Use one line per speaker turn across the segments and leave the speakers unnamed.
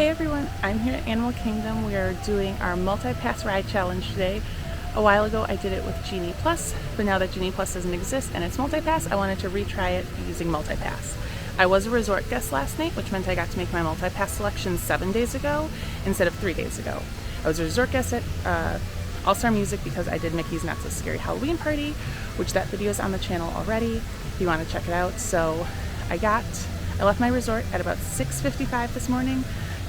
Hey everyone, I'm here at Animal Kingdom. We are doing our multi-pass ride challenge today. A while ago I did it with Genie Plus, but now that Genie Plus doesn't exist and it's multi-pass, I wanted to retry it using multi-pass. I was a resort guest last night, which meant I got to make my multi-pass selection 7 days ago instead of 3 days ago. I was a resort guest at All-Star Music because I did Mickey's Not So Scary Halloween Party, which that video is on the channel already if you want to check it out. So I left my resort at about 6:55 this morning.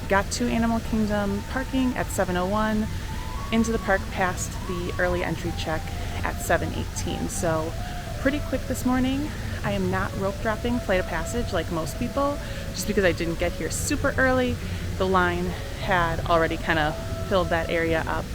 Got to Animal Kingdom parking at 7:01, into the park past the early entry check at 7:18. So pretty quick this morning. I am not rope dropping Flight of Passage like most people, just because I didn't get here super early. The line had already kind of filled that area up,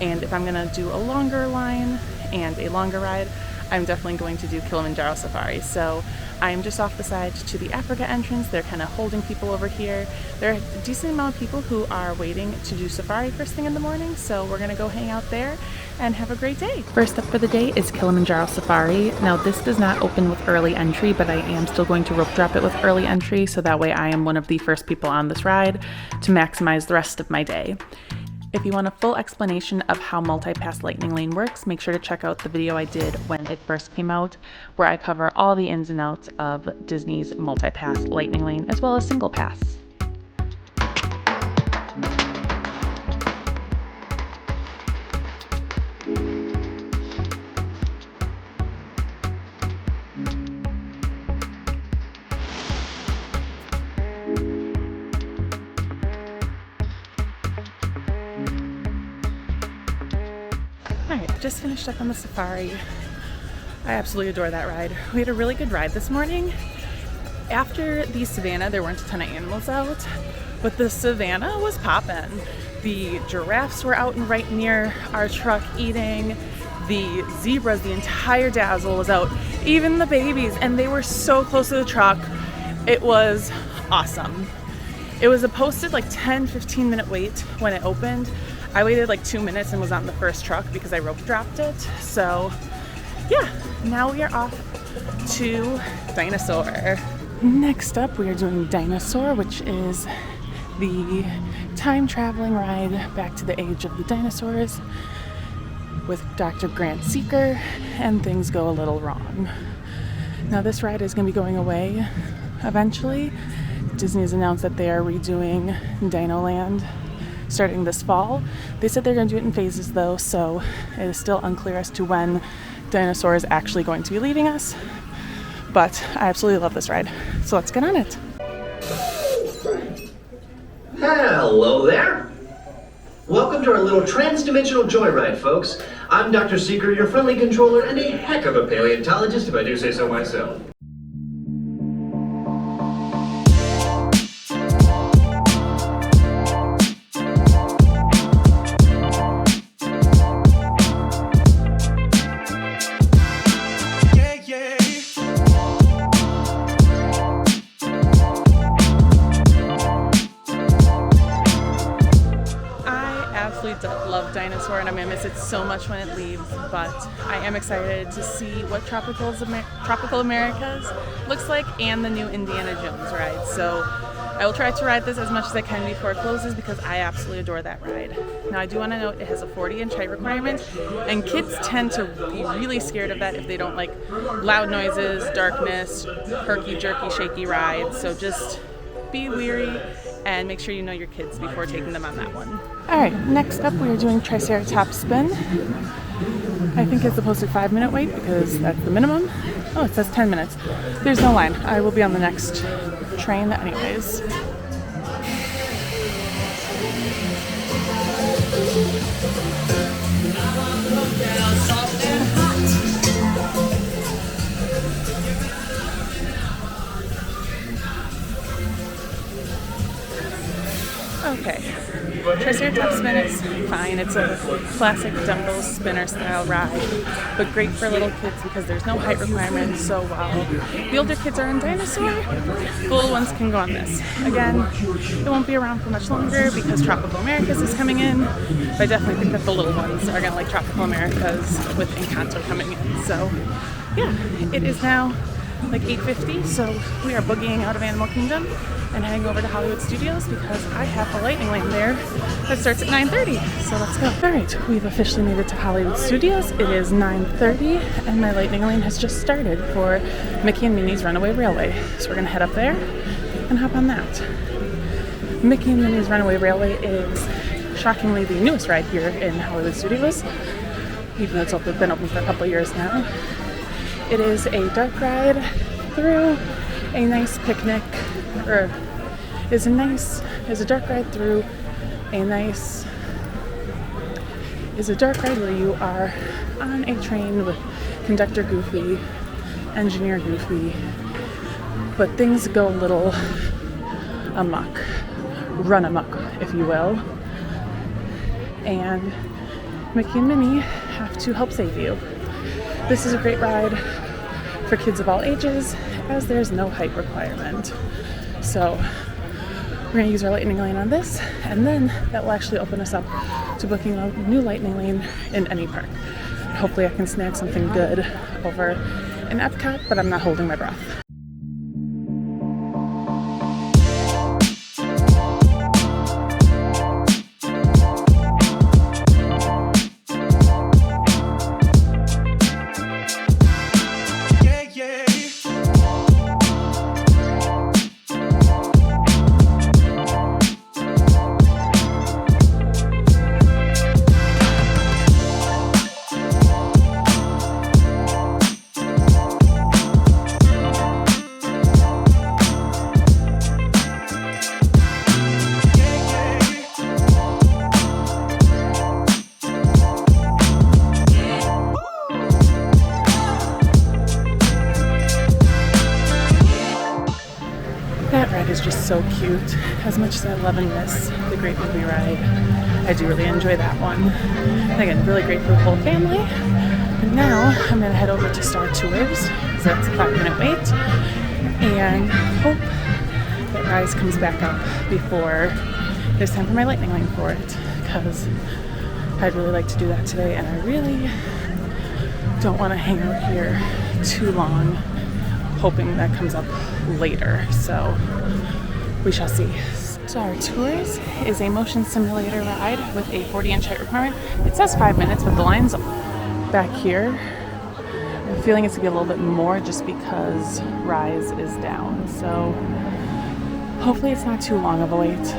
and if I'm gonna do a longer line and a longer ride, I'm definitely going to do Kilimanjaro Safari. So I'm just off the side to the Africa entrance. They're kind of holding people over here. There are a decent amount of people who are waiting to do safari first thing in the morning, so we're gonna go hang out there and have a great day. First up for the day is Kilimanjaro Safari. Now this does not open with early entry, but I am still going to rope drop it with early entry, so that way I am one of the first people on this ride to maximize the rest of my day. If you want a full explanation of how multi-pass Lightning Lane works, make sure to check out the video I did when it first came out, where I cover all the ins and outs of Disney's multi-pass Lightning Lane as well as single pass. Alright, just finished up on the safari. I absolutely adore that ride. We had a really good ride this morning. After the savannah, there weren't a ton of animals out, but the savannah was poppin'. The giraffes were out and right near our truck eating. The zebras, the entire dazzle was out, even the babies, and they were so close to the truck. It was awesome. It was a posted like 10-15 minute wait when it opened. I waited like 2 minutes and was on the first truck because I rope dropped it. So yeah, now we are off to Dinosaur. Next up, we are doing Dinosaur, which is the time traveling ride back to the age of the dinosaurs with Dr. Grant Seeker, and things go a little wrong. Now this ride is going to be going away eventually. Disney has announced that they are redoing Dino Land starting this fall. They said they're going to do it in phases though, so it is still unclear as to when Dinosaur is actually going to be leaving us. But I absolutely love this ride, so let's get on it.
Hello there. Welcome to our little trans-dimensional joyride, folks. I'm Dr. Seeker, your friendly controller and a heck of a paleontologist, if I do say so myself.
Love Dinosaur, and I'm gonna miss it so much when it leaves, but I am excited to see what Tropical Americas looks like and the new Indiana Jones ride. So I will try to ride this as much as I can before it closes because I absolutely adore that ride. Now I do want to note it has a 40-inch height requirement, and kids tend to be really scared of that if they don't like loud noises, darkness, herky jerky shaky rides. So just be weary and make sure you know your kids before taking them on that one. Alright, next up we are doing Triceratops Spin. I think it's supposed to 5-minute wait because that's the minimum. Oh, it says 10 minutes. There's no line. I will be on the next train anyways. Okay, Triceratops Spin is fine. It's a classic dumbbell spinner style ride, but great for little kids because there's no height requirements. So while the older kids are on Dinosaur, the little ones can go on this. Again, it won't be around for much longer because Tropical Americas is coming in, but I definitely think that the little ones are gonna like Tropical Americas with Encanto coming in. So yeah, it is now like 8:50, so we are boogieing out of Animal Kingdom and heading over to Hollywood Studios because I have a lightning lane there that starts at 9:30. So let's go. All right, we've officially made it to Hollywood Studios. It is 9:30 and my lightning lane has just started for Mickey and Minnie's Runaway Railway. So we're gonna head up there and hop on that. Mickey and Minnie's Runaway Railway is shockingly the newest ride here in Hollywood Studios, even though it's been open for a couple years now. It is a dark ride through a nice picnic, or is a dark ride through a nice, is a dark ride where you are on a train with conductor Goofy, engineer Goofy, but things go a little amok, run amok, if you will, and Mickey and Minnie have to help save you. This is a great ride for kids of all ages, as there's no height requirement. So we're going to use our lightning lane on this, and then that will actually open us up to booking a new lightning lane in any park. Hopefully I can snag something good over in Epcot, but I'm not holding my breath. That ride is just so cute. As much as I love and miss the Great Movie Ride, I do really enjoy that one. Again, really great for the whole family. And now I'm going to head over to Star Tours, because that's a 5-minute wait, and hope that Rise comes back up before there's time for my lightning lane for it, because I'd really like to do that today, and I really don't want to hang out here too long hoping that comes up later, so we shall see. Star Tours is a motion simulator ride with a 40-inch height requirement. It says 5 minutes, but the line's back here. I'm feeling it's gonna be a little bit more just because Rise is down, so hopefully it's not too long of a wait.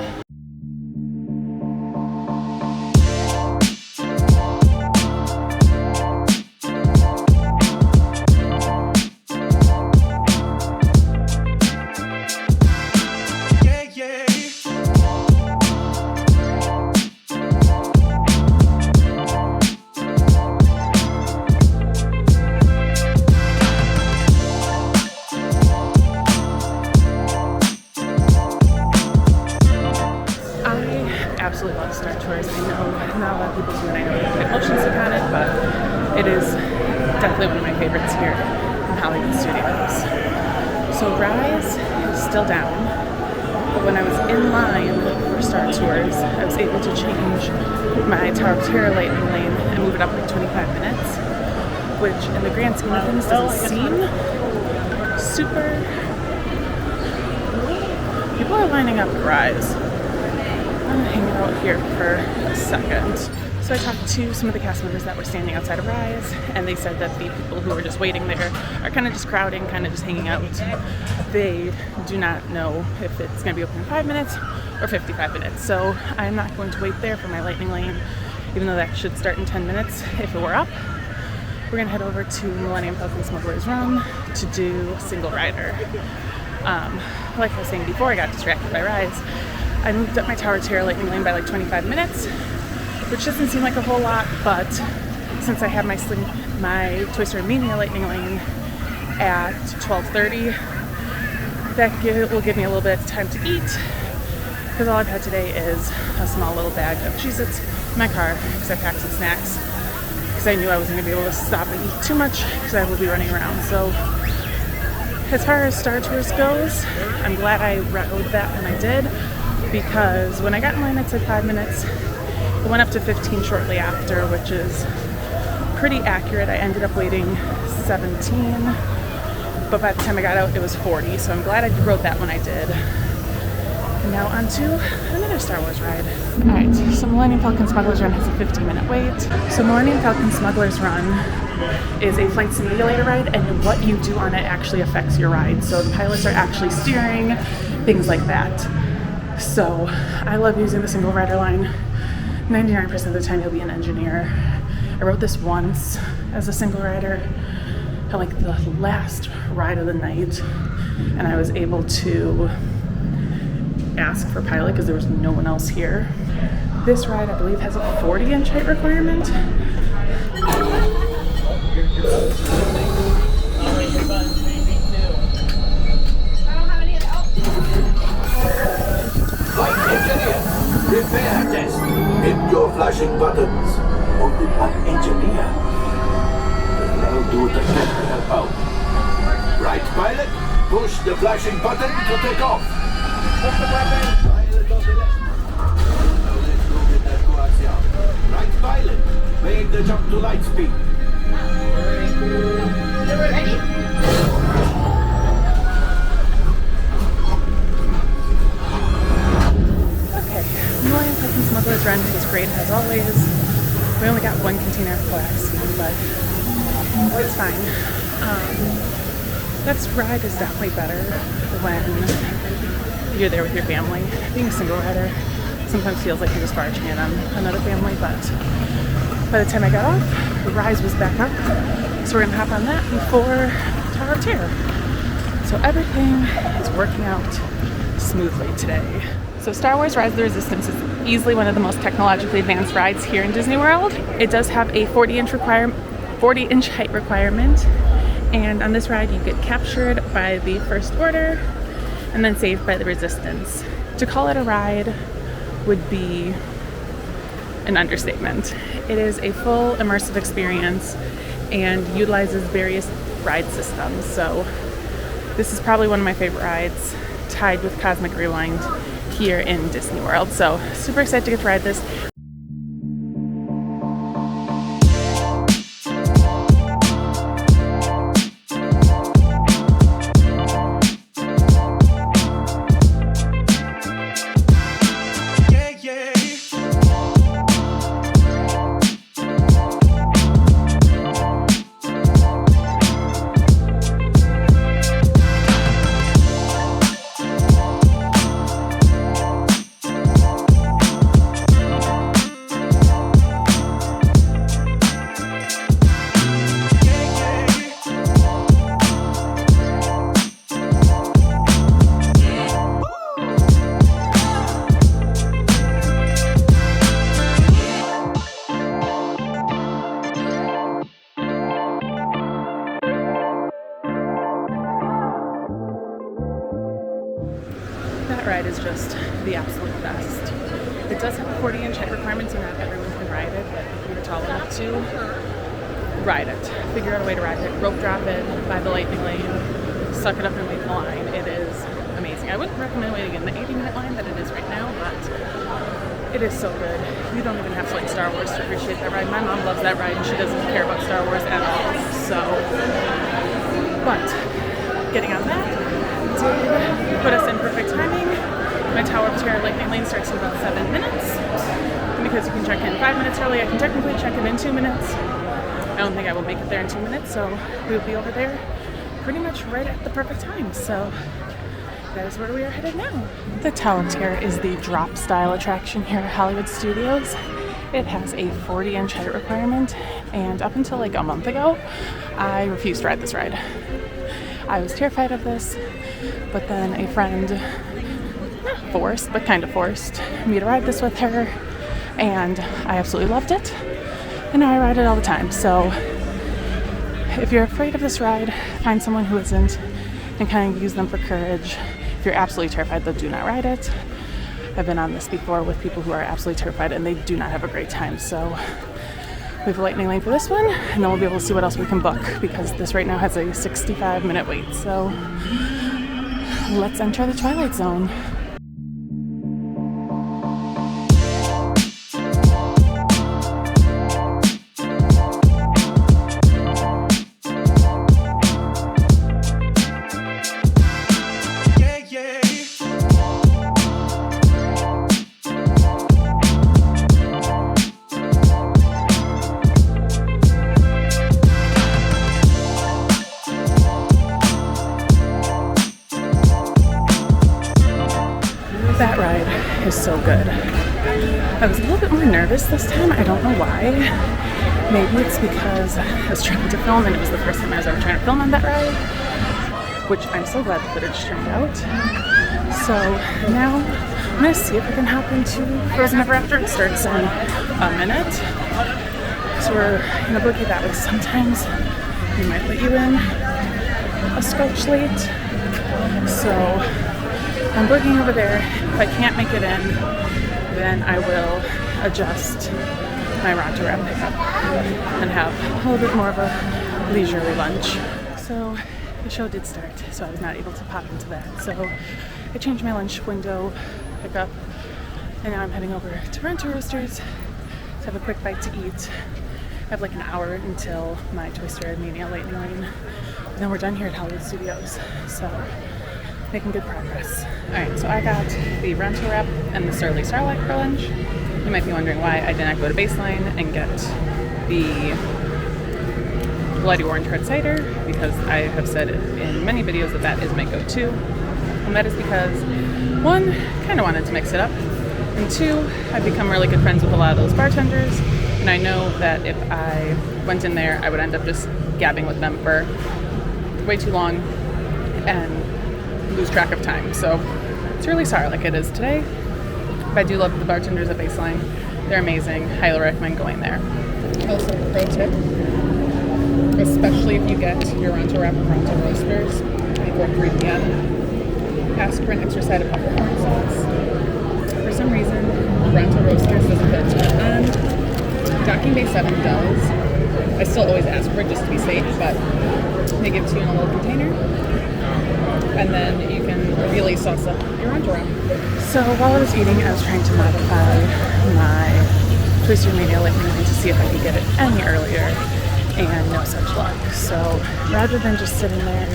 Absolutely love Star Tours. I know not a lot of people do, and I know they put motion sick on it, but it is definitely one of my favorites here in Hollywood Studios. So Rise is still down, but when I was in line for Star Tours, I was able to change my Tower of Terror lightning lane and move it up like 25 minutes, which in the grand scheme of things doesn't seem super. People are lining up at Rise. I'm gonna hang out here for a second. So I talked to some of the cast members that were standing outside of Rise, and they said that the people who were just waiting there are kind of just crowding, kind of just hanging out. They do not know if it's gonna be open in 5 minutes or 55 minutes. So I'm not going to wait there for my lightning lane, even though that should start in 10 minutes if it were up. We're gonna head over to Millennium Falcon Smuggler's Run to do single rider. Like I was saying before, I got distracted by Rise. I moved up my Tower of Terror lightning lane by like 25 minutes, which doesn't seem like a whole lot, but since I have my Toy Story Mania lightning lane at 12:30, that will give me a little bit of time to eat, because all I've had today is a small little bag of Cheez-Its in my car, because I packed some snacks, because I knew I wasn't going to be able to stop and eat too much, because I would be running around. So as far as Star Tours goes, I'm glad I rode that when I did, because when I got in line it said 5 minutes. It went up to 15 shortly after, which is pretty accurate. I ended up waiting 17, but by the time I got out, it was 40. So I'm glad I rode that when I did. And now on to another Star Wars ride. All right, so Millennium Falcon Smuggler's Run has a 15-minute wait. So Millennium Falcon Smuggler's Run is a flight simulator ride, and what you do on it actually affects your ride. So the pilots are actually steering, things like that. So I love using the single rider line. 99% of the time you'll be an engineer. I rode this once as a single rider on like the last ride of the night, and I was able to ask for pilot because there was no one else here. This ride, I believe, has a 40-inch height requirement.
Flight engineer, repair test. Hit your flashing buttons. Only one engineer. I'll do the help out. Right, pilot, push the flashing button to take off. Push the button. Pilot on the left. Now let's go get that coaxium. Right, pilot, make the jump to light speed.
Ready?
Millennium Falcon Smuggler's Run is great as always. We only got one container of coaxium, but it's fine. This ride is definitely better when you're there with your family. Being a single rider sometimes feels like you're just barging in on another family, but by the time I got off, the Rise was back up. So we're gonna hop on that before Tower of Terror. So everything is working out smoothly today. So Star Wars Rise of the Resistance is easily one of the most technologically advanced rides here in Disney World. It does have a 40-inch height requirement, and on this ride you get captured by the First Order and then saved by the Resistance. To call it a ride would be an understatement. It is a full immersive experience and utilizes various ride systems. So this is probably one of my favorite rides, tied with Cosmic Rewind here in Disney World. So super excited to get to ride this. That ride is just the absolute best. It does have a 40-inch height requirement, so not everyone can ride it, but if you're tall enough to ride it, figure out a way to ride it, rope drop it by the lightning lane, suck it up and wait in the line. It is amazing. I wouldn't recommend waiting in the 80-minute line that it is right now, but it is so good. You don't even have to like Star Wars to appreciate that ride. My mom loves that ride and she doesn't care about Star Wars at all. So, but getting on that did put us in perfect timing. My Tower of Terror lightning lane starts in about 7 minutes. And because you can check in 5 minutes early, I can technically check in 2 minutes. I don't think I will make it there in 2 minutes, so we'll be over there pretty much right at the perfect time. So that is where we are headed now. The Tower of Terror is the drop style attraction here at Hollywood Studios. It has a 40-inch height requirement, and up until like a month ago, I refused to ride this ride. I was terrified of this, but then a friend, not forced, but kind of forced me to ride this with her, and I absolutely loved it, and now I ride it all the time. So if you're afraid of this ride, find someone who isn't and kind of use them for courage. If you're absolutely terrified, though, do not ride it. I've been on this before with people who are absolutely terrified and they do not have a great time. So we have a lightning lane for this one, and then we'll be able to see what else we can book, because this right now has a 65-minute wait. So let's enter the Twilight Zone. is so good. I was a little bit more nervous this time. I don't know why. Maybe it's because I was trying to film and it was the first time I was ever trying to film on that ride, which I'm so glad the footage turned out. So now I'm gonna see if I can hop into Frozen Ever After. It starts in a minute. So we're gonna boogie that way. Sometimes we might let you in a scotch late. So I'm boogieing over there. If I can't make it in, then I will adjust my Ronto Wrap pickup and have a little bit more of a leisurely lunch. So the show did start, so I was not able to pop into that. So I changed my lunch window pickup, and now I'm heading over to Ronto Roasters to have a quick bite to eat. I have like an hour until my Toy Story Mania Lightning Lane, and then we're done here at Hollywood Studios. So making good progress. Alright, so I got the Ronto Wrap and the Surly Starlight for lunch. You might be wondering why I did not go to Baseline and get the Bloody Orange Hard Cider, because I have said in many videos that that is my go-to. And that is because, one, kind of wanted to mix it up, and two, I've become really good friends with a lot of those bartenders, and I know that if I went in there, I would end up just gabbing with them for way too long and lose track of time. So it's really sour like it is today. But I do love the bartenders at Baseline. They're amazing. Highly recommend going there. Also, pro tip, especially if you get your Ronto Wrap and Ronto Roasters before 3 p.m., ask for an extra side of popcorn sauce. For some reason, Ronto Roasters doesn't put a ton on. Docking Bay 7 does. I still always ask for it just to be safe, but they give it to you in a little container. And then you can really sauce up your Ronto Wrap. So while I was eating, I was trying to modify my Toy Story Mania Lightning Lane to see if I could get it any earlier, and no such luck. So rather than just sitting there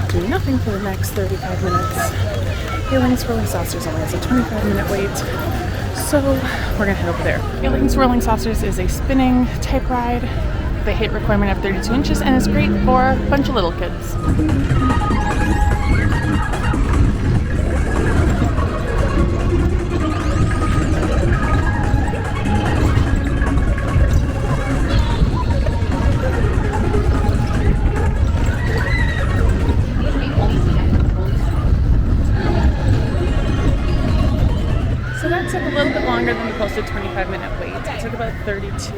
doing nothing for the next 35 minutes, Alien Swirling Saucers only has a 25-minute wait. So we're gonna head over there. Alien Swirling Saucers is a spinning type ride. The height requirement of 32 inches and is great for a bunch of little kids. Took a little bit longer than the posted 25-minute wait. It took about 32,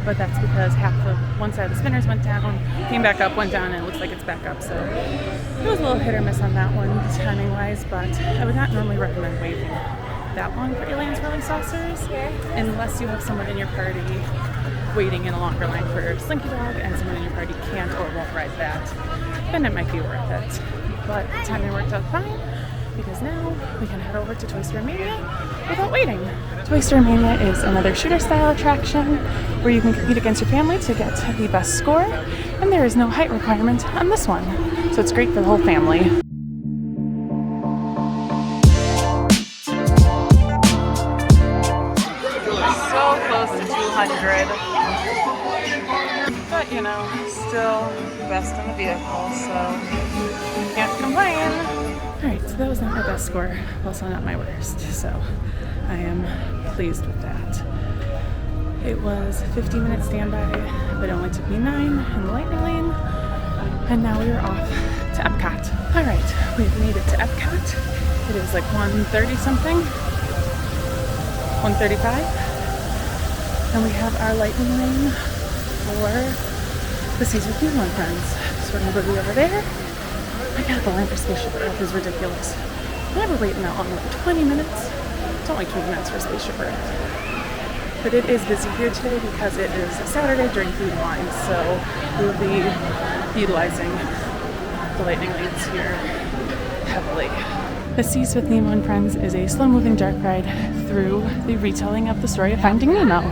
but that's because half of one side of the spinners went down, came back up, went down, and it looks like it's back up. So it was a little hit or miss on that one, timing-wise, but I would not normally recommend waiting that long for Alien Swirling Saucers unless you have someone in your party waiting in a longer line for Slinky Dog and someone in your party can't or won't ride that. Then it might be worth it. But the timing worked out fine, because now we can head over to Toy Story Mania without waiting. Toy Story Mania is another shooter-style attraction where you can compete against your family to get the best score, and there is no height requirement on this one, so it's great for the whole family. So close to 200, but you know, still best in the vehicle, so can't complain. Alright, so that was not my best score, also not my worst, so I am pleased with that. It was a 15-minute standby, but it only took me 9 in the Lightning Lane, and now we are off to Epcot. Alright, we've made it to Epcot. It is like 1:30 something, 1:35, and we have our Lightning Lane for the Seas with You and Friends. So we're going to go over there. My god, the line for Spaceship Earth is ridiculous. I'm never waiting that long, like 20 minutes. It's only 20 minutes for Spaceship Earth. But it is busy here today because it is Saturday during food line, so we will be utilizing the Lightning Lanes here heavily. The Seas with Nemo and Friends is a slow-moving dark ride through the retelling of the story of Finding Nemo.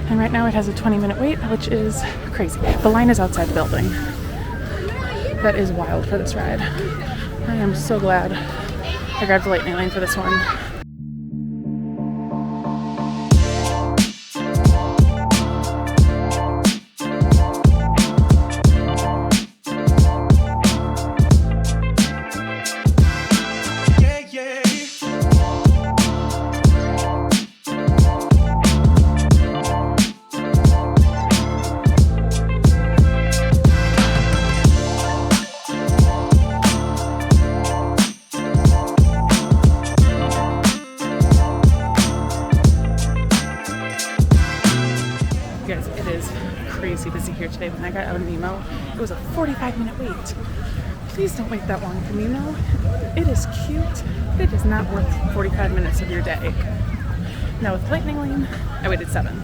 And right now it has a 20-minute wait, which is crazy. The line is outside the building. That is wild for this ride. I am so glad I grabbed the Lightning Lane for this one. crazy busy here today. When I got out of Nemo, it was a 45-minute wait. Please don't wait that long for Nemo. It is cute, but it is not worth 45 minutes of your day. Now with Lightning Lane, I waited 7.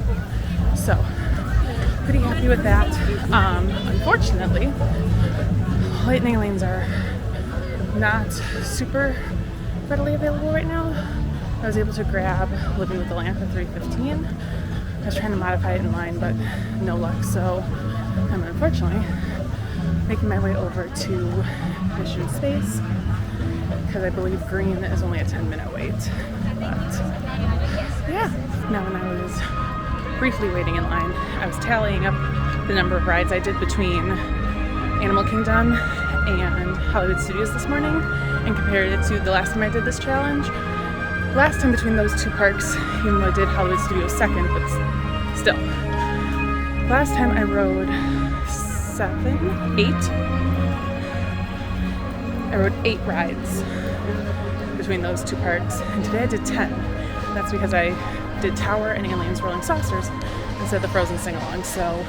So, pretty happy with that. Unfortunately, Lightning Lanes are not super readily available right now. I was able to grab Living with the Land for $3.15. I was trying to modify it in line, but no luck. So I'm unfortunately making my way over to Mission Space because I believe green is only a 10-minute wait. But yeah, now when I was briefly waiting in line, I was tallying up the number of rides I did between Animal Kingdom and Hollywood Studios this morning and compared it to the last time I did this challenge. Last time between those two parks, even though I did Hollywood Studios second, but still. Last time I rode 8 rides between those two parks, and today I did 10. That's because I did Tower and Aliens Rolling Saucers instead of the Frozen Sing-Along, so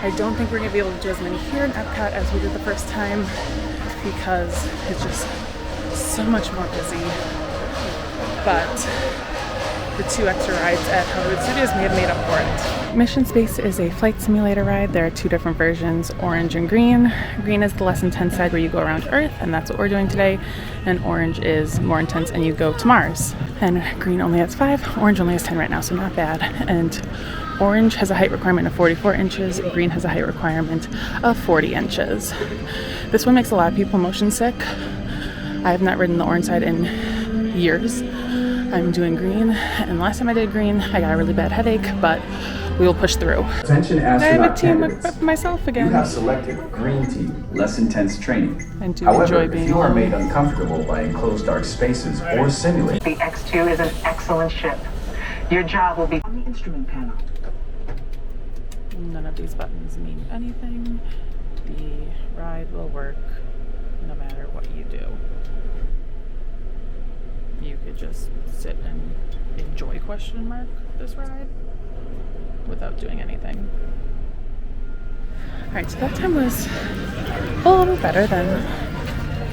I don't think we're going to be able to do as many here in Epcot as we did the first time because it's just so much more busy. But the 2 extra rides at Hollywood Studios may have made up for it. Mission Space is a flight simulator ride. There are 2 different versions, orange and green. Green is the less intense side where you go around Earth, and that's what we're doing today. And orange is more intense and you go to Mars. And green only has 5, orange only has 10 right now, so not bad. And orange has a height requirement of 44 inches, green has a height requirement of 40 inches. This one makes a lot of people motion sick. I have not ridden the orange side in years. I'm doing green, and last time I did green, I got a really bad headache, but we will push through.
Attention
I have a
astronaut
team
candidates.
of myself again.
You have selected green team, less intense training.
And do
However,
enjoy
if
being
you are
alone.
made uncomfortable by enclosed dark spaces or simulated,
The X2 is an excellent ship. Your job will be on the instrument panel.
None of these buttons mean anything. The ride will work no matter what you do. You could just sit and enjoy this ride without doing anything. Alright, so that time was a little better than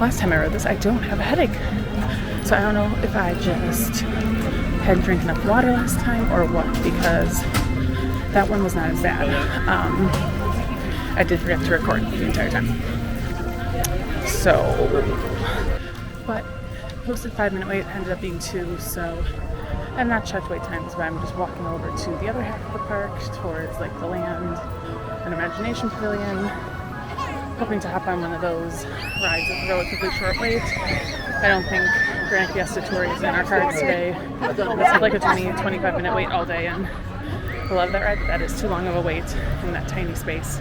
last time I rode this. I don't have a headache. So I don't know if I just hadn't drank enough water last time or what, because that one was not as bad. I did forget to record the entire time. So, but posted 5-minute wait, ended up being 2, so I've not checked wait times, but I'm just walking over to the other half of the park towards like the Land and Imagination Pavilion, hoping to hop on one of those rides with a relatively short wait. I don't think Grand Fiesta Tour is in our cards today. It's like a 25-minute wait all day, and I love that ride, but that is too long of a wait in that tiny space.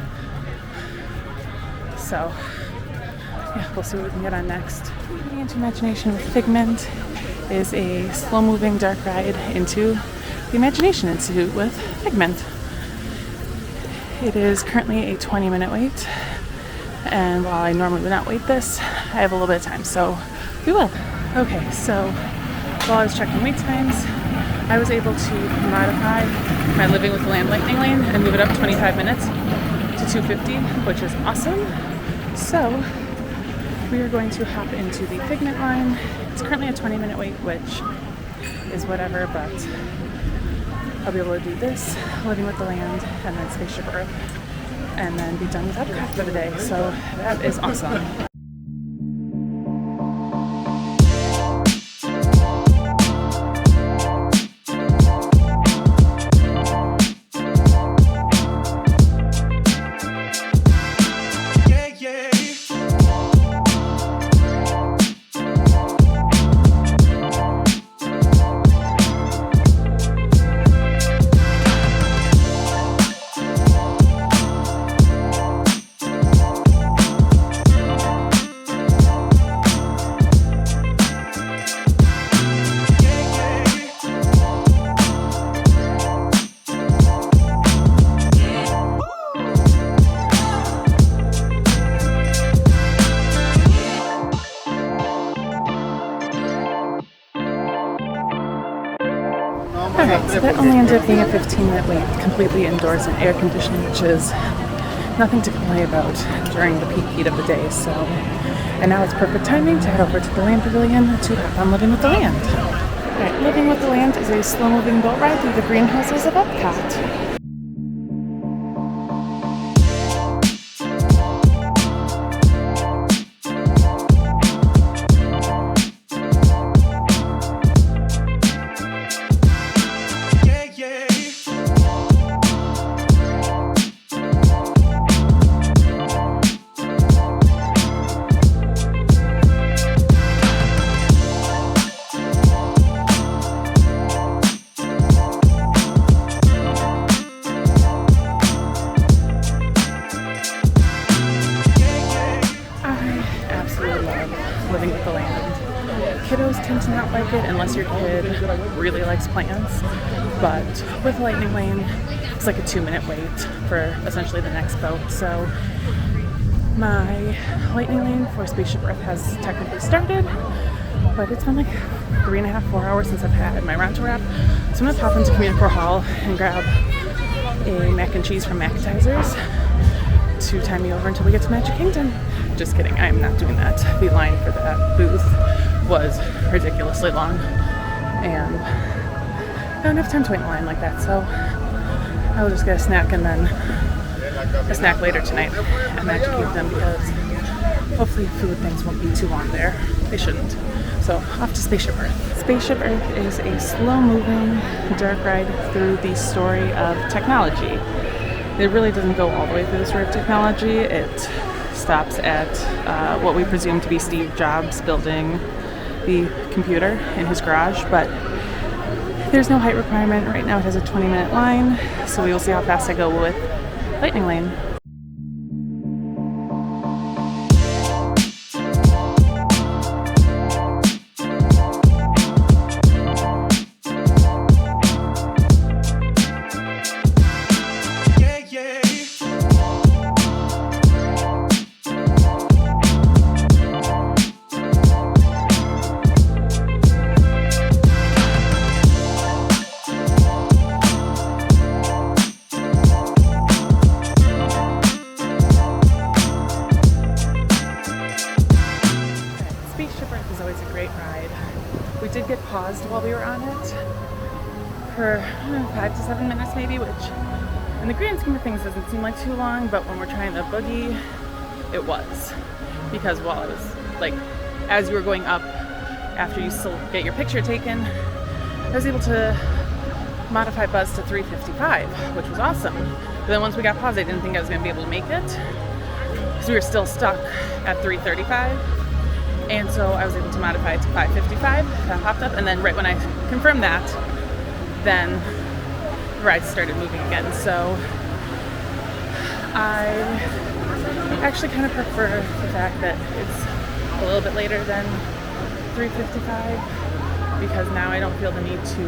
So, yeah, we'll see what we can get on next. Moving into Imagination with Figment is a slow-moving dark ride into the Imagination Institute with Figment. It is currently a 20-minute wait, and while I normally would not wait this, I have a little bit of time, so we will. Okay, so while I was checking wait times, I was able to modify my Living with the Land Lightning Lane and move it up 25 minutes to 250, which is awesome. So we are going to hop into the Figment line. It's currently a 20-minute wait, which is whatever, but I'll be able to do this, Living with the Land, and then Spaceship Earth, and then be done with Epcot for the day. So that is awesome. Alright, so that only ended up being a 15-minute wait, completely indoors and air conditioning, which is nothing to complain about during the peak heat of the day. So, and now it's perfect timing to head over to the Land Pavilion to hop on Living with the Land. Alright, Living with the Land is a slow-moving boat ride through the greenhouses of Epcot. Living with the Land. Kiddos tend to not like it unless your kid really likes plants, but with Lightning Lane, it's like a 2-minute wait for essentially the next boat. So my Lightning Lane for Spaceship Earth has technically started, but it's been like 3.5, 4 hours since I've had my Ronto wrap. So I'm gonna pop into Communicore Hall and grab a mac and cheese from Macatizers to time me over until we get to Magic Kingdom. Just kidding, I am not doing that. The line for that booth was ridiculously long, and I don't have time to wait in line like that, so I'll just get a snack and then a snack later tonight at Magic Kingdom, because hopefully food things won't be too long there. They shouldn't. So off to Spaceship Earth. Spaceship Earth is a slow-moving dark ride through the story of technology. It really doesn't go all the way through the story of technology. It stops at what we presume to be Steve Jobs building the computer in his garage, but there's no height requirement. Right now it has a 20-minute line, so we will see how fast I go with Lightning Lane. We did get paused while we were on it for 5 to 7 minutes maybe, which in the grand scheme of things doesn't seem like too long, but when we're trying the boogie, it was. Because while I was, like, as you were going up, after you still get your picture taken, I was able to modify Buzz to 355, which was awesome. But then once we got paused, I didn't think I was going to be able to make it, because we were still stuck at 335. And so I was able to modify it to 555. That popped up, and then right when I confirmed that, then the ride started moving again. So I actually kind of prefer the fact that it's a little bit later than 355, because now I don't feel the need to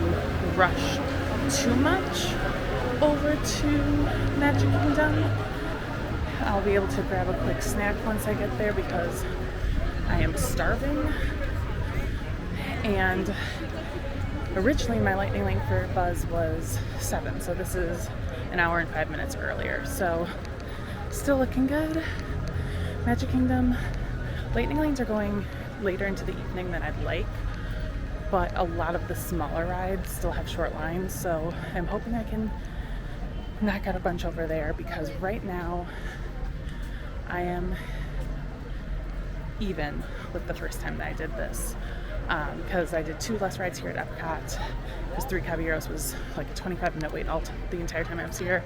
rush too much over to Magic Kingdom. I'll be able to grab a quick snack once I get there, because I am starving. And originally my Lightning Lane for Buzz was 7, so this is an hour and 5 minutes earlier. So still looking good. Magic Kingdom, Lightning Lanes are going later into the evening than I'd like, but a lot of the smaller rides still have short lines, so I'm hoping I can knock out a bunch over there, because right now I am even with the first time that I did this, because I did 2 less rides here at Epcot, because 3 Caballeros was like a 25-minute wait the entire time I was here,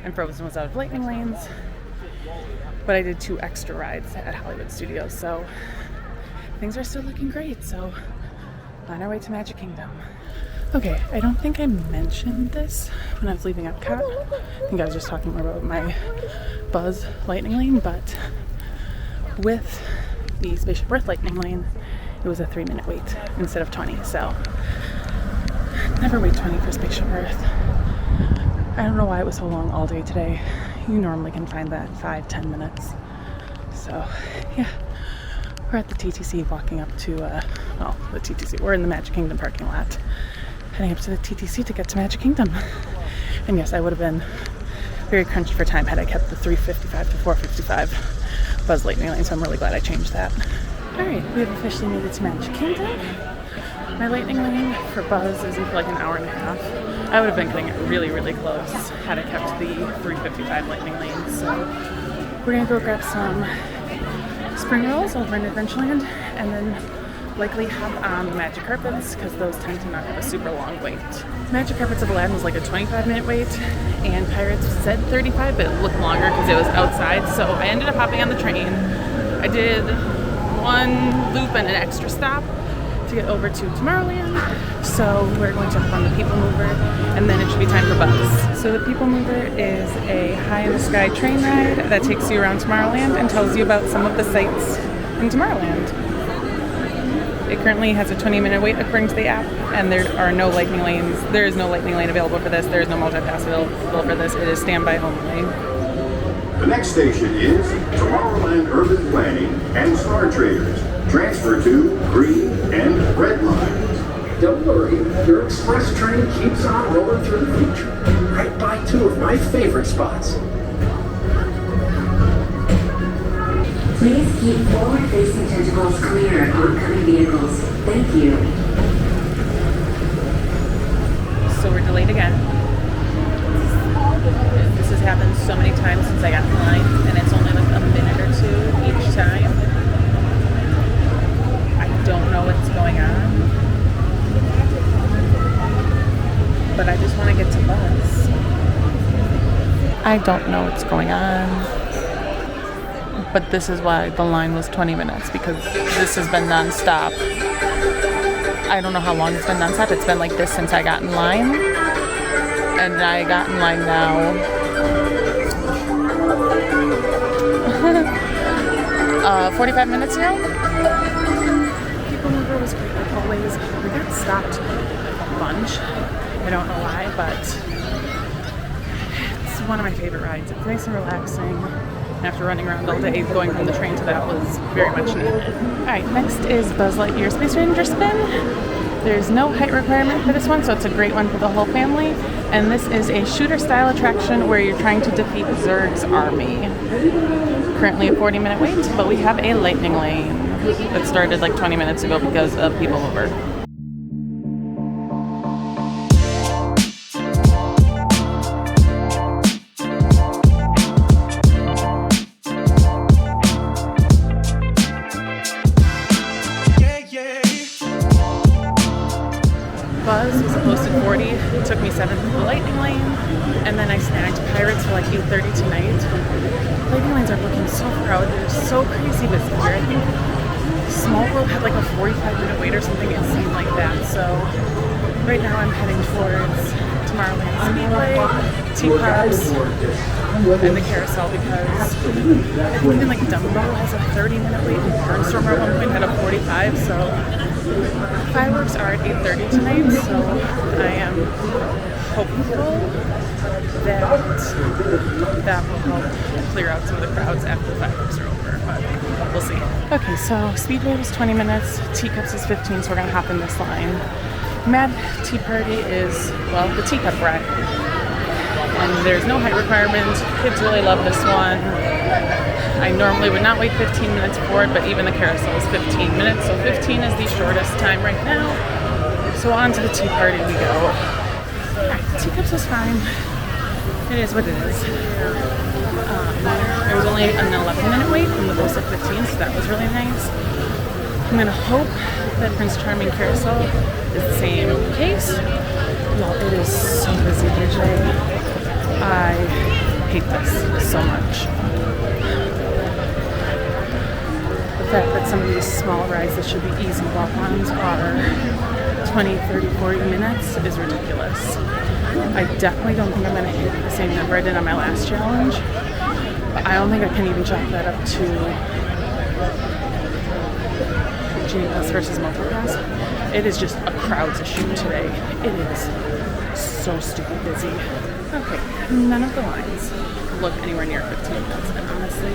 and Frozen was out of Lightning Lanes, but I did 2 extra rides at Hollywood Studios, so things are still looking great. So on our way to Magic Kingdom. Okay, I don't think I mentioned this when I was leaving Epcot. I think I was just talking more about my Buzz Lightning Lane, but with the Spaceship Earth Lightning Lane, it was a 3-minute wait instead of 20, so never wait 20 for Spaceship Earth. I don't know why it was so long all day today. You normally can find that 5-10 minutes. So yeah, we're at the TTC walking up to, the TTC. We're in the Magic Kingdom parking lot, heading up to the TTC to get to Magic Kingdom. And yes, I would have been very crunched for time had I kept the 3:55 to 4:55 Buzz Lightning Lane, so I'm really glad I changed that. Alright, we have officially made it to Magic Kingdom. My Lightning Lane for Buzz is in for like an hour and a half. I would have been cutting it really, really close had I kept the 3:55 Lightning Lane. So we're gonna go grab some spring rolls over in Adventureland and then likely hop on the Magic Carpets because those tend to not have a super long wait. Magic Carpets of Aladdin was like a 25-minute wait, and Pirates said 35, but it looked longer because it was outside. So I ended up hopping on the train. I did one loop and an extra stop to get over to Tomorrowland. So we're going to hop on the People Mover, and then it should be time for Buzz. So the People Mover is a high-in-the-sky train ride that takes you around Tomorrowland and tells you about some of the sights in Tomorrowland. It currently has a 20-minute wait according to the app, and there are no lightning lanes. There is no lightning lane available for this. There is no multi-pass available for this. It is standby only.
The next station is Tomorrowland Urban Planning and Star Traders. Transfer to green and red lines.
Don't worry, your express train keeps on rolling through the future, right by two of my favorite spots.
Please keep forward-facing tentacles clear of oncoming vehicles. Thank you.
So we're delayed again. This has happened so many times since I got in line, and it's only like a minute or two each time. I don't know what's going on, but I just want to get to Buzz. I don't know what's going on. But this is why the line was 20 minutes, because this has been non-stop. I don't know how long it's been non-stop. It's been like this since I got in line. And I got in line now. 45 minutes ago. People Mover was great like always. We got stopped a bunch. I don't know why, but it's one of my favorite rides. It's nice and relaxing. After running around all day, going from the train to that was very much needed. Alright, next is Buzz Lightyear Space Ranger Spin. There's no height requirement for this one, so it's a great one for the whole family. And this is a shooter-style attraction where you're trying to defeat Zurg's army. Currently a 40-minute wait, but we have a lightning lane that started like 20 minutes ago because of People Mover. Buzz was posted 40. It took me 7 for the lightning lane, and then I snagged Pirates for like 8:30 tonight. Lightning lanes are looking so crowded. They're so crazy busy here. I think Small World had like a 45-minute wait or something. It seemed like that. So right now I'm heading towards Tomorrowland Speedway, Teapops, and the carousel because I think even like Dumbo has a 30-minute wait, and Barnstormer at one point had a 45. So fireworks are at 8:30 tonight, so I am hopeful that will help clear out some of the crowds after the fireworks are over, but we'll see. Okay, so Speedway was 20 minutes, Teacups is 15, so we're gonna hop in this line. Mad Tea Party is, well, the teacup ride. And there's no height requirement. Kids really love this one. I normally would not wait 15 minutes for it, but even the carousel is 15 minutes, so 15 is the shortest time right now. So on to the Tea Party we go. Alright, Teacups is fine. It is what it is. There was only an 11-minute wait, and the boat said 15, so that was really nice. I'm gonna hope that Prince Charming Carousel is the same case. Y'all, it is so busy here today. I hate this so much. The fact that some of these small rides that should be easy walk-ons are 20, 30, 40 minutes is ridiculous. I definitely don't think I'm going to hit the same number I did on my last challenge. But I don't think I can even chalk that up to Genie Plus versus Multipass. It is just a crowds issue today. It is so stupid busy. Okay, none of the lines look anywhere near 15 minutes, and honestly,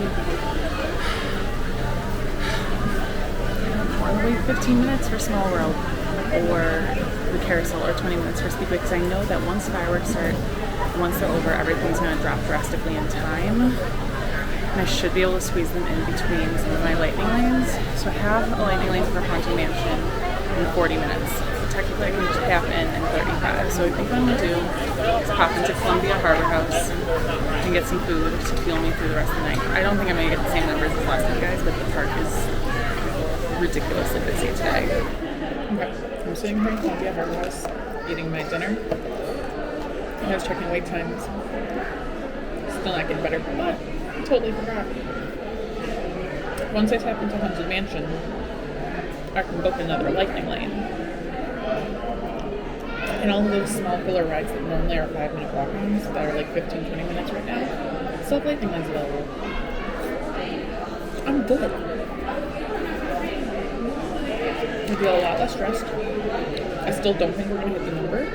I don't want to wait 15 minutes for Small World or the carousel or 20 minutes for Speedway because I know that once the fireworks start, once they're over, everything's going to drop drastically in time. And I should be able to squeeze them in between some of my lightning lanes. So I have a lightning lane for Haunted Mansion in 40 minutes. So technically I can tap in 35. So I think what I'm going to do is pop into Columbia Harbor House and get some food to fuel me through the rest of the night. I don't think I'm going to get the same numbers as last night, guys, but the park is ridiculously busy today. Okay, I'm sitting here in Columbia Harbor House eating my dinner. I was checking wait times. Still not getting better, but I totally forgot. Once I tap into Haunted Mansion, I can book another lightning lane. And all of those small filler rides that normally are 5-minute walk-ons that are like 15-20 minutes right now, still have lightning lanes available. I'm good. I feel a lot less stressed. I still don't think we're going to hit the number.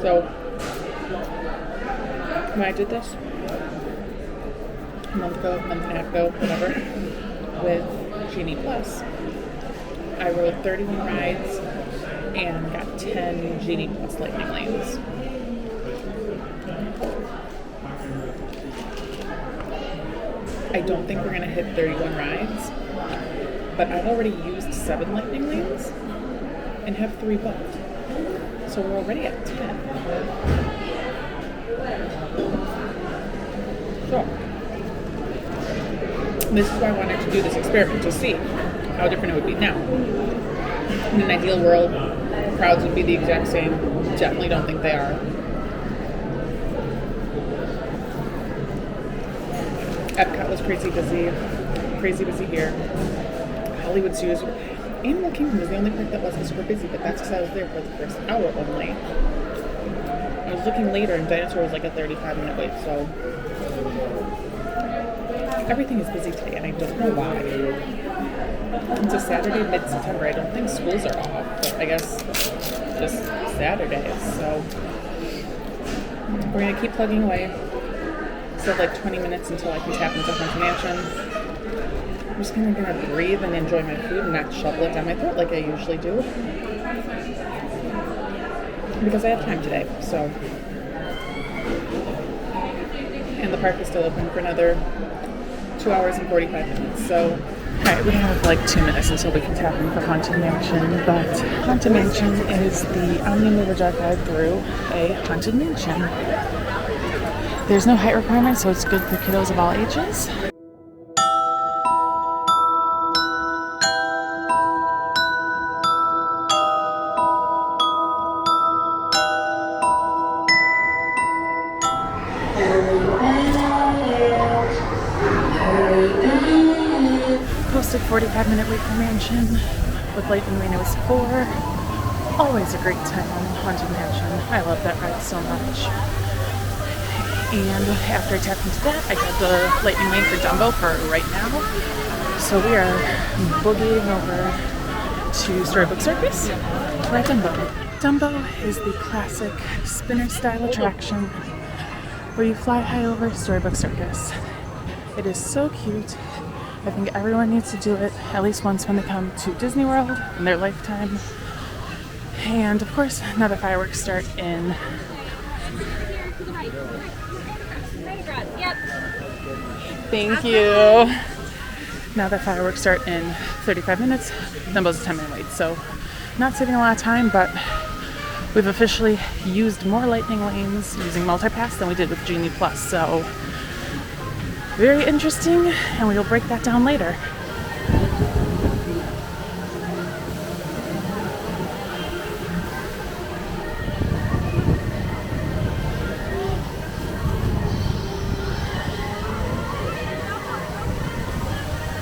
So, when I did this a month and a half ago, whatever, with Genie Plus, I rode 31 rides and got 10 Genie Plus lightning lanes. I don't think we're going to hit 31 rides, but I've already used 7 lightning lanes and have 3 booked. So we're already at 10. So, this is why I wanted to do this experiment, to see how different it would be. Now, in an ideal world, crowds would be the exact same. Definitely don't think they are. Epcot was crazy busy here. Hollywood Studios, Animal Kingdom was the only park that wasn't super busy, but that's because I was there for the first hour only. I was looking later and Dinosaur was like a 35-minute wait, so everything is busy today and I don't know why. It's a Saturday, mid-September. I don't think schools are off, but I guess just Saturdays, so we're going to keep plugging away. Still like 20 minutes until I can tap into Haunted Mansion. I'm just going to breathe and enjoy my food and not shovel it down my throat like I usually do. Because I have time today, so. And the park is still open for another 2 hours and 45 minutes, so. Alright, we have like 2 minutes until we can tap in for Haunted Mansion, but Haunted Mansion is the Omni Mover Dark Ride through a Haunted Mansion. There's no height requirement, so it's good for kiddos of all ages. Posted 45-minute wait for Mansion with Lightning Lane. It was 4. Always a great time on Haunted Mansion. I love that ride so much. And after I tapped into that, I got the Lightning Lane for Dumbo for right now. So we are boogieing over to Storybook Circus to ride Dumbo. Dumbo is the classic spinner-style attraction where you fly high over Storybook Circus. It is so cute. I think everyone needs to do it at least once when they come to Disney World in their lifetime. And of course, now the fireworks start in Thank you. Now the fireworks start in 35 minutes. Dumbo's a 10-minute wait, so not saving a lot of time, but we've officially used more lightning lanes using multipass than we did with Genie Plus, so very interesting, and we will break that down later.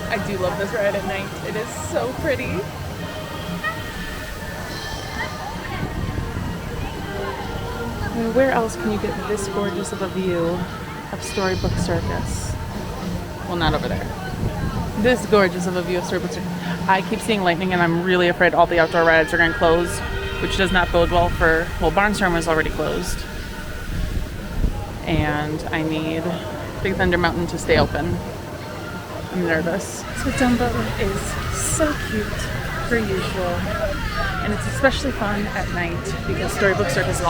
I do love this ride at night. It is so pretty. Where else can you get this gorgeous of a view of Storybook Circus? Well, not over there. This gorgeous of a view of Storybook Circus. I keep seeing lightning and I'm really afraid all the outdoor rides are going to close, which does not bode well for, well, Barnstormer is already closed. And I need Big Thunder Mountain to stay open. I'm nervous. So Dumbo is so cute, per usual. And it's especially fun at night because Storybook Circus is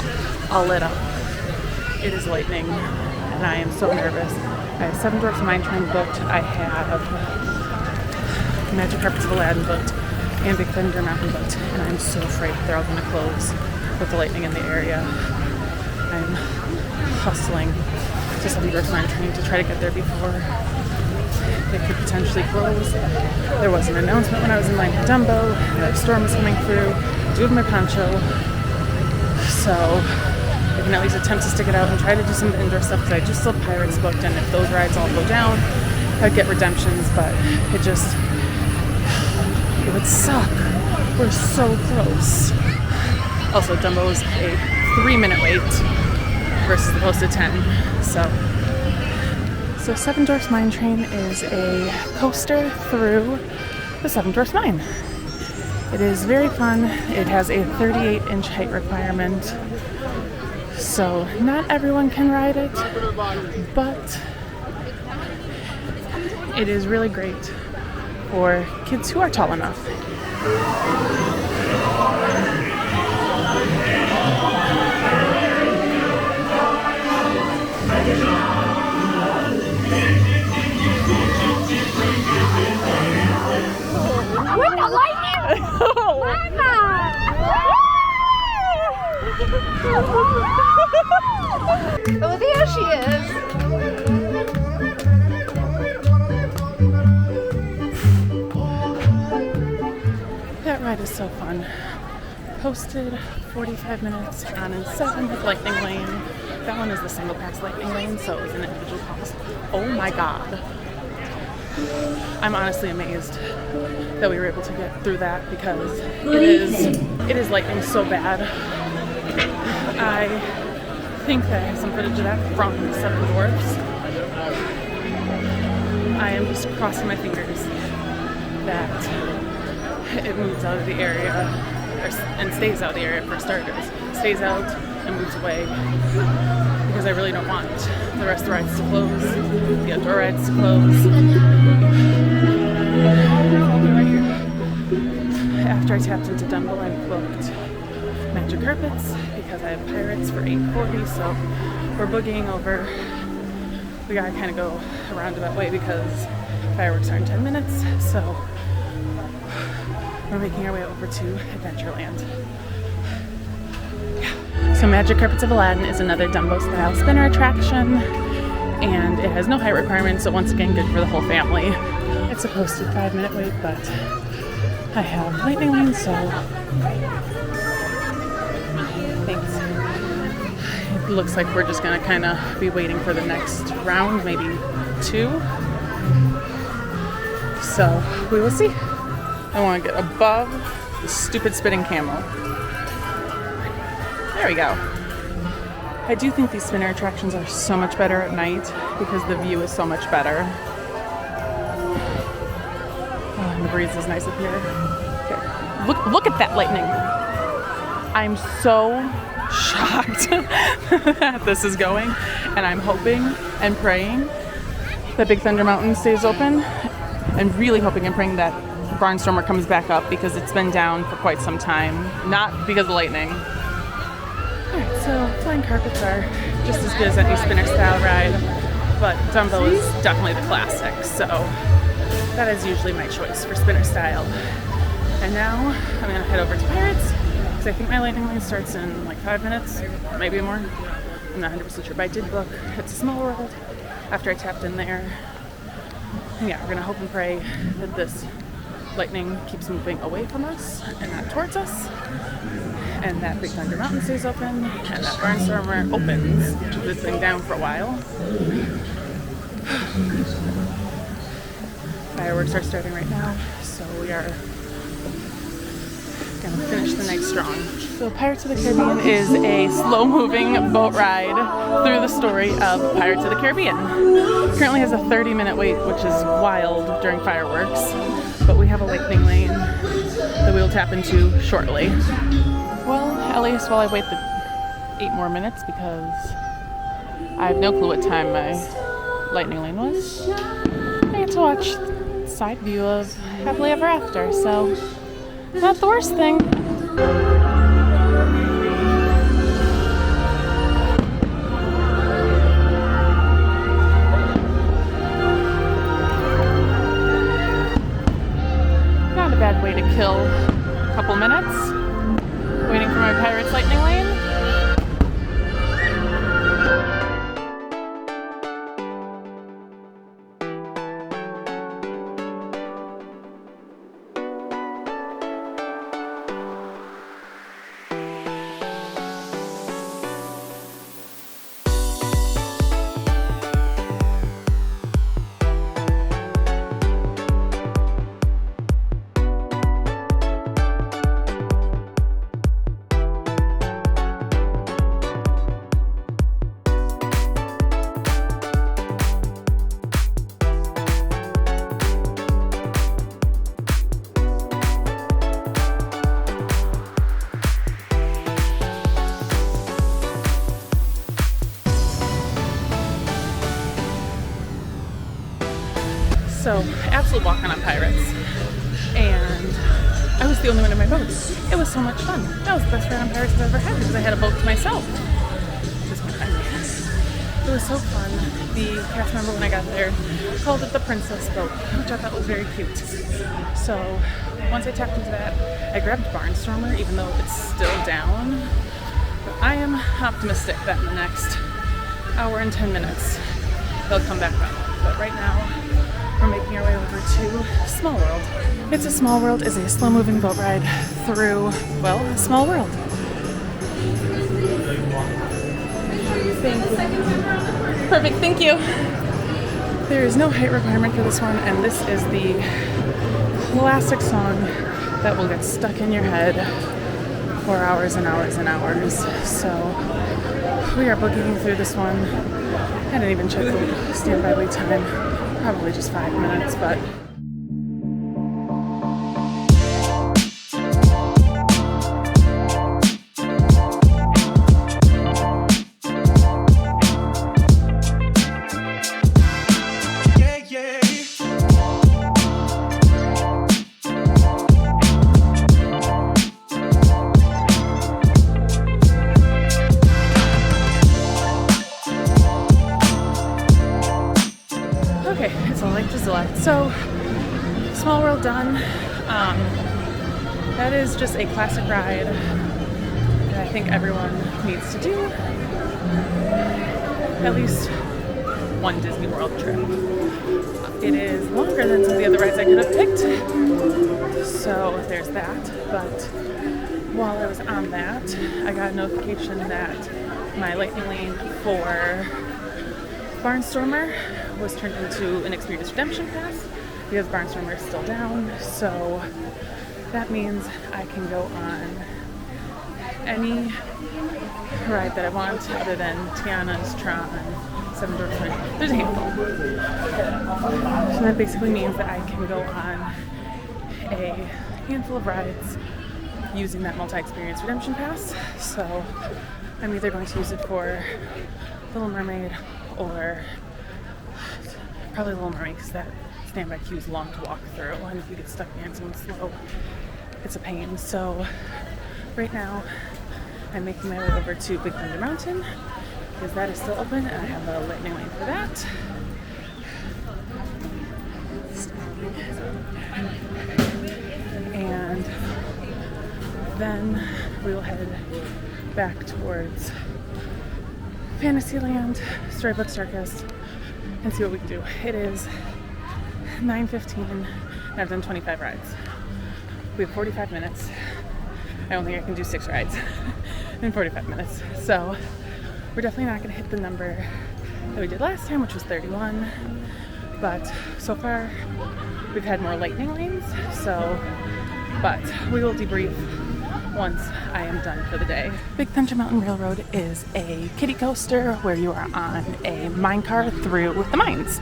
all lit up. It is lightning, and I am so nervous. I have Seven Dwarfs Mine Train booked. I have Magic Carpets of Aladdin booked and Big Thunder Mountain booked, and I'm so afraid they're all going to close with the lightning in the area. I'm hustling to Seven Dwarfs Mine Train to try to get there before it could potentially close. There was an announcement when I was in line for Dumbo that a storm was coming through. I do have my poncho, so I can at least attempt to stick it out and try to do some indoor stuff because I just still have Pirates booked, and if those rides all go down, I'd get redemptions, but it would suck. We're so close. Also, Dumbo is a 3-minute wait versus the posted 10, so Seven Dwarfs Mine Train is a coaster through the Seven Dwarfs Mine. It is very fun. It has a 38-inch height requirement, so not everyone can ride it, but it is really great for kids who are tall enough.
What the lightning? Mama! Oh, there she is.
That ride is so fun. Posted 45 minutes on and 7 with Lightning Lane. That one is the single pass Lightning Lane, so it was an individual cost. Oh my god. I'm honestly amazed that we were able to get through that because it is lightning so bad. I think that I have some footage of that from Seven Dwarfs. I am just crossing my fingers that it moves out of the area and stays out of the area for starters. Stays out and moves away because I really don't want the rest of the rides to close, the outdoor rides to close. After I tapped into Dumbo, I booked Magic Carpets because I have Pirates for 8:40, so we're boogieing over. We gotta kind of go a roundabout way because fireworks are in 10 minutes, so we're making our way over to Adventureland. So Magic Carpets of Aladdin is another Dumbo-style spinner attraction, and it has no height requirements, so once again, good for the whole family. It's a posted 5-minute wait, but I have Lightning Lane, so thanks. It looks like we're just gonna kind of be waiting for the next round, maybe 2. So we will see. I want to get above the stupid spinning camel. There we go. I do think these spinner attractions are so much better at night because the view is so much better. Oh, and the breeze is nice up here. Okay. Look at that lightning. I'm so shocked that this is going, and I'm hoping and praying that Big Thunder Mountain stays open, and really hoping and praying that Barnstormer comes back up because it's been down for quite some time, not because of lightning. Alright, so flying carpets are just as good as any spinner style ride, but Dumbo is definitely the classic, so that is usually my choice for spinner style. And now I'm gonna head over to Pirates because I think my lightning lane starts in like 5 minutes, maybe more. I'm not 100% sure, but I did book It's a Small World after I tapped in there. And yeah, we're gonna hope and pray that this lightning keeps moving away from us and not towards us, and that Big Thunder Mountain stays open, and that Barnstormer opens, keep this thing down for a while. Fireworks are starting right now, so we are gonna finish the night strong. So Pirates of the Caribbean is a slow-moving boat ride through the story of Pirates of the Caribbean. It currently has a 30-minute wait, which is wild during fireworks, but we have a lightning lane that we will tap into shortly. Well, at least while I wait the 8 more minutes, because I have no clue what time my lightning lane was, I get to watch the side view of Happily Ever After, so not the worst thing. Not a bad way to kill a couple minutes. Waiting for my Pirates Lightning Lane. So, absolute walking on Pirates, and I was the only one in my boat. It was so much fun. That was the best ride on Pirates I've ever had because I had a boat to myself. Just my friend. It was so fun. The cast member when I got there called it the Princess Boat, which I thought was very cute. So, once I tapped into that, I grabbed Barnstormer, even though it's still down. But I am optimistic that in the next hour and 10 minutes, they'll come back up. But right now, we're making our way over to Small World. It's a Small World is a slow-moving boat ride through, well, a small world. Thank you. Perfect, thank you. There is no height requirement for this one, and this is the classic song that will get stuck in your head for hours and hours and hours. So we are boogieing through this one. I didn't even check the standby wait time. Probably just 5 minutes, but okay, it's all like just left. So, Small World done. That is just a classic ride that I think everyone needs to do. At least one Disney World trip. It is longer than some of the other rides I could have picked. So there's that. But while I was on that, I got a notification that my Lightning Lane for Barnstormer was turned into an Experience Redemption Pass because Barnstormer is still down. So that means I can go on any ride that I want other than Tiana's, Tron, Seven Dwarfs Mine. There's a handful. So that basically means that I can go on a handful of rides using that multi-experience redemption pass. So I'm either going to use it for Little Mermaid or probably Little Mermaid because that standby queue is long to walk through, and if you get stuck behind someone slow, it's a pain. So right now I'm making my way over to Big Thunder Mountain because that is still open and I have a Lightning Lane for that. And then we will head back towards Fantasyland, Storybook Circus, and see what we can do. It is 9:15 and I've done 25 rides. We have 45 minutes. I don't think I can do 6 rides in 45 minutes. So we're definitely not going to hit the number that we did last time, which was 31. But so far we've had more Lightning Lanes. But we will debrief once I am done for the day. Big Thunder Mountain Railroad is a kiddie coaster where you are on a mine car through the mines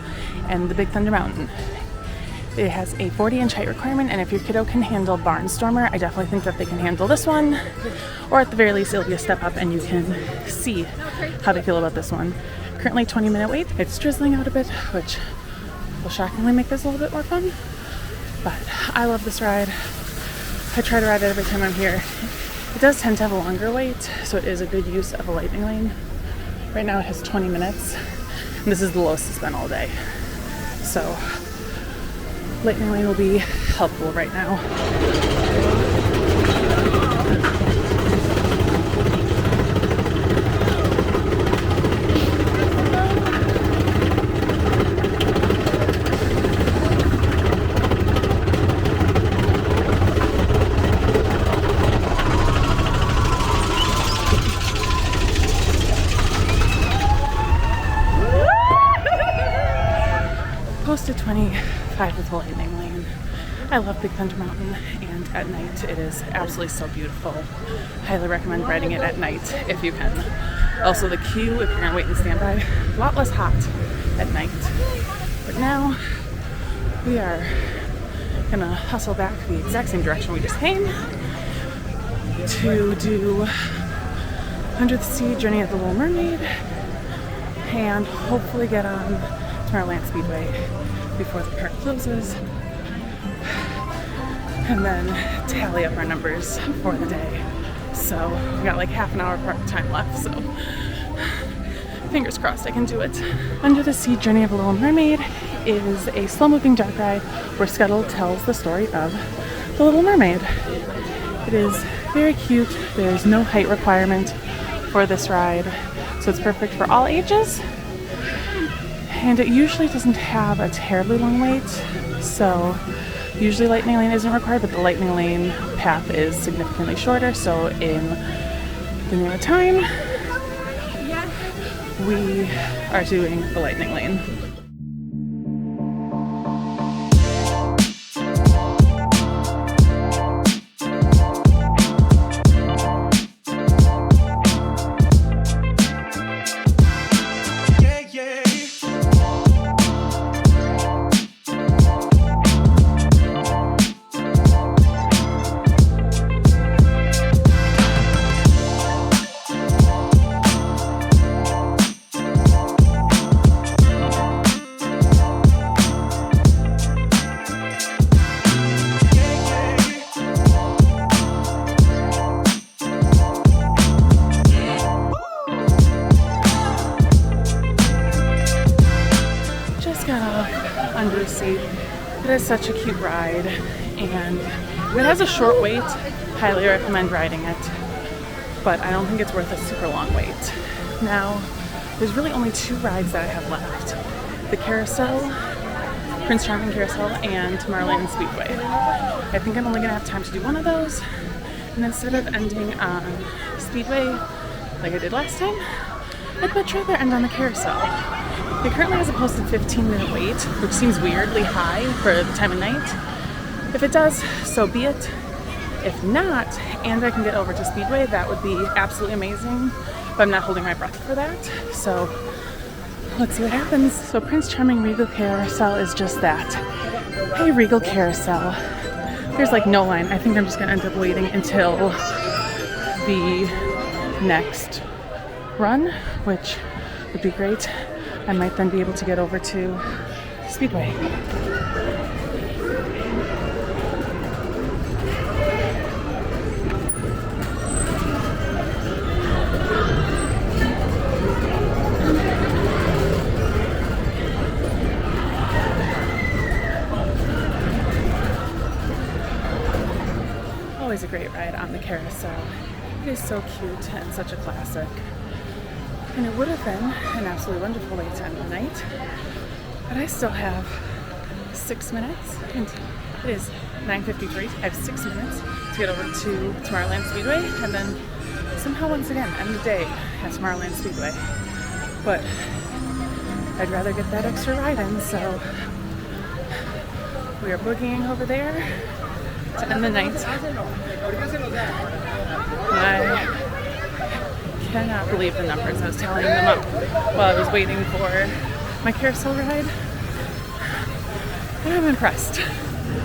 and the Big Thunder Mountain. It has a 40-inch height requirement, and if your kiddo can handle Barnstormer, I definitely think that they can handle this one. Or at the very least, it'll be a step up and you can see how they feel about this one. Currently 20-minute wait. It's drizzling out a bit, which will shockingly make this a little bit more fun. But I love this ride. I try to ride it every time I'm here. does tend to have a longer wait, so it is a good use of a lightning lane. Right now it has 20 minutes, and this is the lowest it's been all day. So lightning lane will be helpful right now. Posted 25 with the lightning lane. I love Big Thunder Mountain, and at night it is absolutely so beautiful. Highly recommend riding it at night if you can. Also the queue, if you're gonna wait and stand by, a lot less hot at night. But now we are gonna hustle back the exact same direction we just came to do Under the Sea, Journey of the Little Mermaid, and hopefully get on Tomorrowland Speedway before the park closes, and then tally up our numbers for the day. So we got like half an hour park time left, so fingers crossed I can do it. Under the Sea, Journey of a Little Mermaid is a slow-moving dark ride where Scuttle tells the story of the Little Mermaid. It is very cute. There's no height requirement for this ride, so it's perfect for all ages. And it usually doesn't have a terribly long wait, so usually lightning lane isn't required, but the lightning lane path is significantly shorter, so in the name of time, we are doing the lightning lane. Under the Sea. It is such a cute ride, and it has a short wait. Highly recommend riding it, but I don't think it's worth a super long wait. Now, there's really only two rides that I have left. The Carousel, Prince Charming Carousel, and Tomorrowland Speedway. I think I'm only gonna have time to do one of those, and instead of ending on Speedway like I did last time, I'd much rather end on the Carousel. It currently has a posted 15-minute wait, which seems weirdly high for the time of night. If it does, so be it. If not, and I can get over to Speedway, that would be absolutely amazing, but I'm not holding my breath for that, so let's see what happens. So Prince Charming Regal Carousel is just that. Hey, Regal Carousel. There's like no line. I think I'm just gonna end up waiting until the next run, which would be great. I might then be able to get over to Speedway. Always a great ride on the Carousel. It is so cute and such a classic. And it would have been an absolutely wonderful way to end the night, but I still have 6 minutes, and it is 9:53. I have 6 minutes to get over to Tomorrowland Speedway, and then somehow once again end the day at Tomorrowland Speedway. But I'd rather get that extra ride in, so we are boogieing over there to end the night. I cannot believe the numbers. I was tallying them up while I was waiting for my carousel ride, and I'm impressed.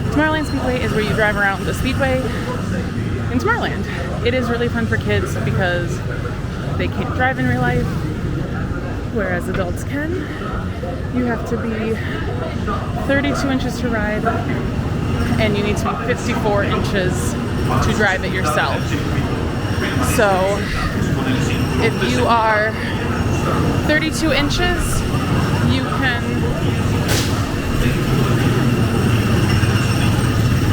Tomorrowland Speedway is where you drive around the speedway in Tomorrowland. It is really fun for kids because they can't drive in real life, whereas adults can. You have to be 32 inches to ride, and you need to be 54 inches to drive it yourself. So if you are 32 inches, you can,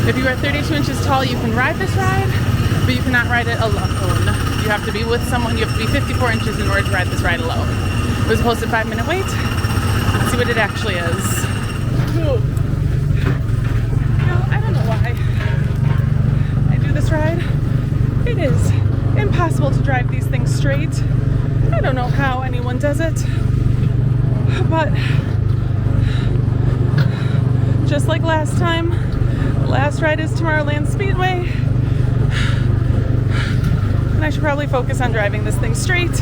if you are 32 inches tall, you can ride this ride, but you cannot ride it alone. You have to be with someone. You have to be 54 inches in order to ride this ride alone. It was posted 5-minute wait. Let's see what it actually is. I don't know why I do this ride. It is impossible to drive these things straight. I don't know how anyone does it, but just like last time, the last ride is Tomorrowland Speedway, and I should probably focus on driving this thing straight.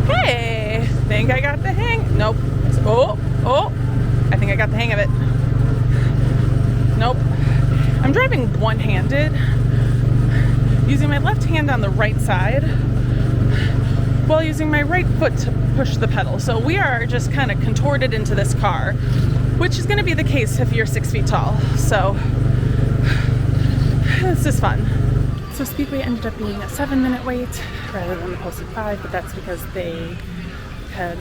Hey, think I got the hang? Nope. Oh, I think I got the hang of it. Nope. I'm driving one-handed, using my left hand on the right side while using my right foot to push the pedal. So we are just kind of contorted into this car, which is going to be the case if you're 6 feet tall. So this is fun. So Speedway ended up being a 7-minute wait rather than the posted 5, but that's because they had,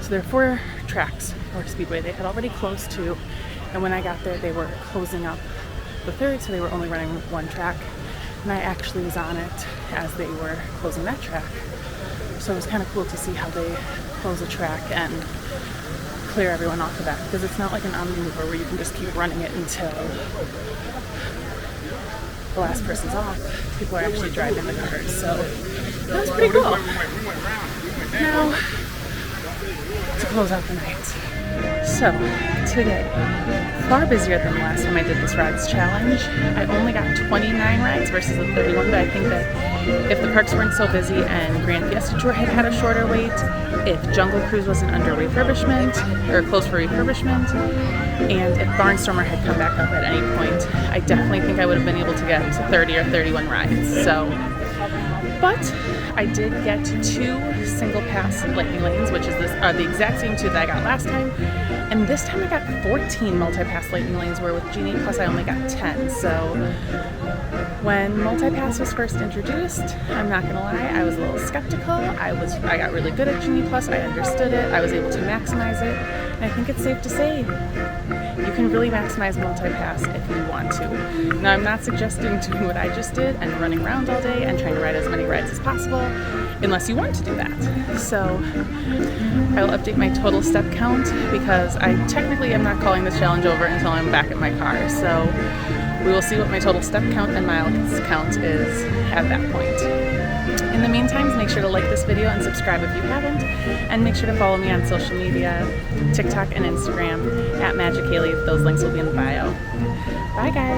so there are 4 tracks for Speedway. They had already closed 2, and when I got there they were closing up the 3rd, so they were only running 1 track, and I actually was on it as they were closing that track. So it was kind of cool to see how they close a track and clear everyone off the back, because it's not like an on-mover where you can just keep running it until the last person's off. People are actually driving the cars, so that was pretty cool. Now, to close out the night. So, today, far busier than the last time I did this rides challenge. I only got 29 rides versus the 31, but I think that if the parks weren't so busy and Grand Fiesta Tour had a shorter wait, if Jungle Cruise wasn't under refurbishment, or closed for refurbishment, and if Barnstormer had come back up at any point, I definitely think I would have been able to get to 30 or 31 rides. So, but I did get 2 single pass lightning lanes, which is the exact same 2 that I got last time. And this time I got 14 multi-pass lightning lanes, where with Genie Plus I only got 10. So when multi-pass was first introduced, I'm not gonna lie, I was a little skeptical. I got really good at Genie Plus. I understood it. I was able to maximize it. And I think it's safe to say you can really maximize multi-pass if you want to. Now, I'm not suggesting doing what I just did and running around all day and trying to ride as many rides as possible, unless you want to do that. So I will update my total step count, because I technically am not calling this challenge over until I'm back at my car. So we will see what my total step count and miles count is at that point. In the meantime, make sure to like this video and subscribe if you haven't, and make sure to follow me on social media, TikTok and Instagram, @MagicHaley. Those links will be in the bio. Bye guys!